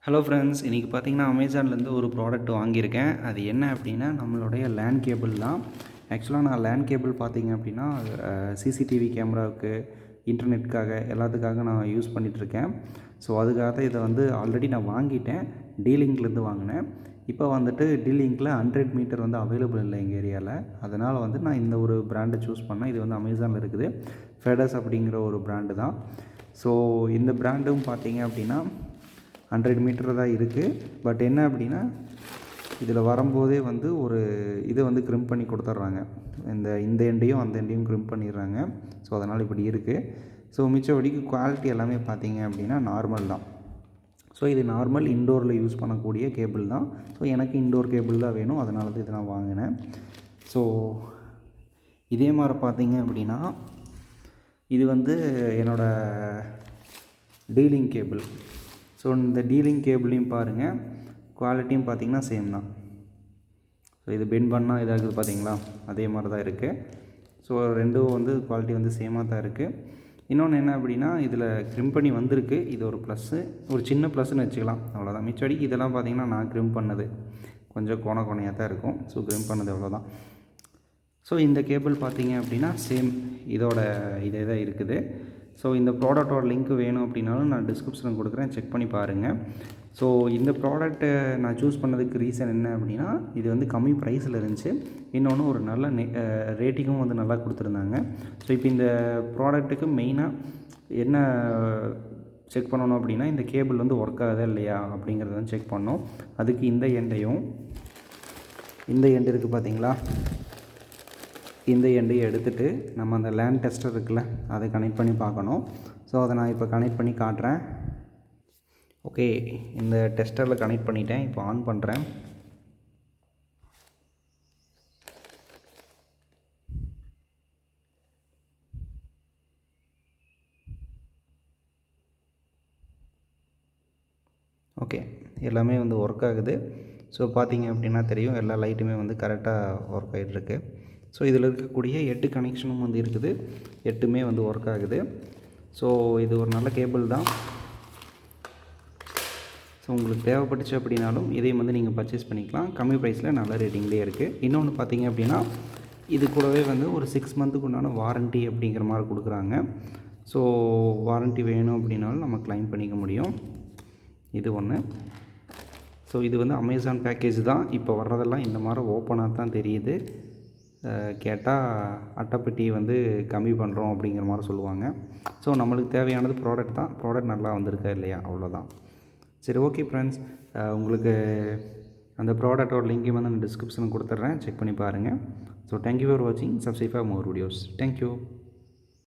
Hello friends, இன்றைக்கி பார்த்தீங்கன்னா அமேசான்லேருந்து ஒரு ப்ராடக்ட் வாங்கியிருக்கேன். அது என்ன அப்படின்னா நம்மளுடைய லேன் கேபிள் தான். ஆக்சுவலாக நான் லேன் கேபிள் பார்த்தீங்க அப்படின்னா சிசிடிவி கேமராவுக்கு, இன்டர்நெட்டுக்காக எல்லாத்துக்காக நான் யூஸ் பண்ணிகிட்ருக்கேன். ஸோ அதுக்காக தான் இதை ஆல்ரெடி நான் வாங்கிட்டேன். டீலிங்க்லேருந்து வாங்கினேன். இப்போ டீலிங்கில் 100 மீட்டர் அவைலபிள் இல்லை எங்கள் ஏரியாவில். அதனால் நான் இந்த ஒரு பிராண்டை சூஸ் பண்ணேன். இது அமேசானில் இருக்குது. ஃபெடஸ் அப்படிங்கிற ஒரு பிராண்டு தான். ஸோ இந்த பிராண்டும் பார்த்தீங்க அப்படின்னா 100 மீட்டர் தான் இருக்குது. பட் என்ன அப்படின்னா இதில் வரும்போதே ஒரு இதை க்ரிம் பண்ணி கொடுத்துட்றாங்க. இந்த எண்டையும் அந்த எண்டையும் க்ரிம் பண்ணிடுறாங்க. ஸோ அதனால் இப்படி இருக்குது. ஸோ மிச்சபடிக்கு குவாலிட்டி எல்லாமே பார்த்தீங்க அப்படின்னா நார்மல் தான். ஸோ இது நார்மல் இன்டோரில் யூஸ் பண்ணக்கூடிய கேபிள் தான். ஸோ எனக்கு இன்டோர் கேபிள் தான் வேணும். அதனால தான் இதை நான் வாங்கினேன். ஸோ இதே மாதிரி பார்த்தீங்க அப்படின்னா இது என்னோடய டீலிங் கேபிள். ஸோ இந்த டீலிங் கேபிளையும் பாருங்கள், குவாலிட்டியும் பார்த்திங்கன்னா சேம் தான். ஸோ இது பெண்ட் பண்ணால் இதாகுது பார்த்தீங்களா, அதே மாதிரி தான் இருக்குது. ஸோ ரெண்டும் குவாலிட்டி சேமாக தான் இருக்குது. இன்னொன்று என்ன அப்படின்னா இதில் க்ரிம் பண்ணி வந்திருக்கு. இது ஒரு ப்ளஸ்ஸு, ஒரு சின்ன ப்ளஸ்ன்னு வச்சுக்கலாம், அவ்வளோதான். மிச்சடிக்கு இதெல்லாம் பார்த்திங்கன்னா நான் க்ரிம் பண்ணது கொஞ்சம் கோணையாக தான் இருக்கும். ஸோ க்ரிம் பண்ணது அவ்வளோதான். ஸோ இந்த கேபிள் பார்த்திங்க அப்படின்னா சேம் இதே தான் இருக்குது. ஸோ இந்த ப்ராடக்டோட லிங்க் வேணும் அப்படின்னாலும் நான் டிஸ்கிரிப்ஷனில் கொடுக்குறேன், செக் பண்ணி பாருங்கள். ஸோ இந்த ப்ராடக்ட்டை நான் சூஸ் பண்ணதுக்கு ரீசன் என்ன அப்படின்னா இது கம்மி ப்ரைஸில் இருந்துச்சு. இன்னொன்று ஒரு நல்ல ரேட்டிங்கும் நல்லா கொடுத்துருந்தாங்க. ஸோ இப்போ இந்த ப்ராடக்ட்டுக்கு மெயினாக என்ன செக் பண்ணணும் அப்படின்னா இந்த கேபிள் ஒர்க் ஆகுதா இல்லையா அப்படிங்கிறத செக் பண்ணோம். அதுக்கு இந்த எண்டையும் இந்த எண்டு இருக்குது பார்த்தீங்களா, இந்த எண்டையை எடுத்துகிட்டு நம்ம அந்த லேன் டெஸ்டர் இருக்குல்ல அதை கனெக்ட் பண்ணி பார்க்கணும். ஸோ அதை நான் இப்போ கனெக்ட் பண்ணி காட்டுறேன். ஓகே, இந்த டெஸ்டரில் கனெக்ட் பண்ணிட்டேன். இப்போ ஆன் பண்ணுறேன். ஓகே, எல்லாமே ஒர்க் ஆகுது. ஸோ பார்த்தீங்க அப்படின்னா தெரியும், எல்லா லைட்டுமே கரெக்டாக ஒர்க் ஆகிட்டுருக்கு. ஸோ இதில் இருக்கக்கூடிய 8 கனெக்ஷனும் இருக்குது. 8மே ஒர்க் ஆகுது. ஸோ இது ஒரு நல்ல கேபிள் தான். ஸோ உங்களுக்கு தேவைப்பட்டுச்சு அப்படின்னாலும் இதையும் நீங்கள் பர்ச்சேஸ் பண்ணிக்கலாம். கம்மி ப்ரைஸில் நல்ல ரேட்டிங்லேயே இருக்குது. இன்னொன்று பார்த்தீங்க அப்படின்னா இது கூடவே ஒரு 6 மந்த்துக்கு உண்டான வாரண்ட்டி அப்படிங்கிற மாதிரி கொடுக்குறாங்க. ஸோ வாரண்ட்டி வேணும் அப்படின்னாலும் நம்ம க்ளைம் பண்ணிக்க முடியும். இது ஒன்று. ஸோ இது அமேசான் பேக்கேஜ் தான். இப்போ வர்றதெல்லாம் இந்த மாதிரி ஓப்பனாக தான் தெரியுது. கேட்டால் அட்டைப்பெட்டி கம்மி பண்ணுறோம் அப்படிங்கிற மாதிரி சொல்லுவாங்க. ஸோ நம்மளுக்கு தேவையானது ப்ராடக்ட் தான். ப்ராடக்ட் நல்லா வந்திருக்கா இல்லையா, அவ்வளோதான். சரி, ஓகே ஃப்ரெண்ட்ஸ், உங்களுக்கு அந்த ப்ராடக்டோட லிங்கையும் நான் டிஸ்கிரிப்ஷனில் கொடுத்துட்றேன், செக் பண்ணி பாருங்கள். ஸோ தேங்க்யூ ஃபார் வாட்சிங். Subscribe for more videos. Thank you.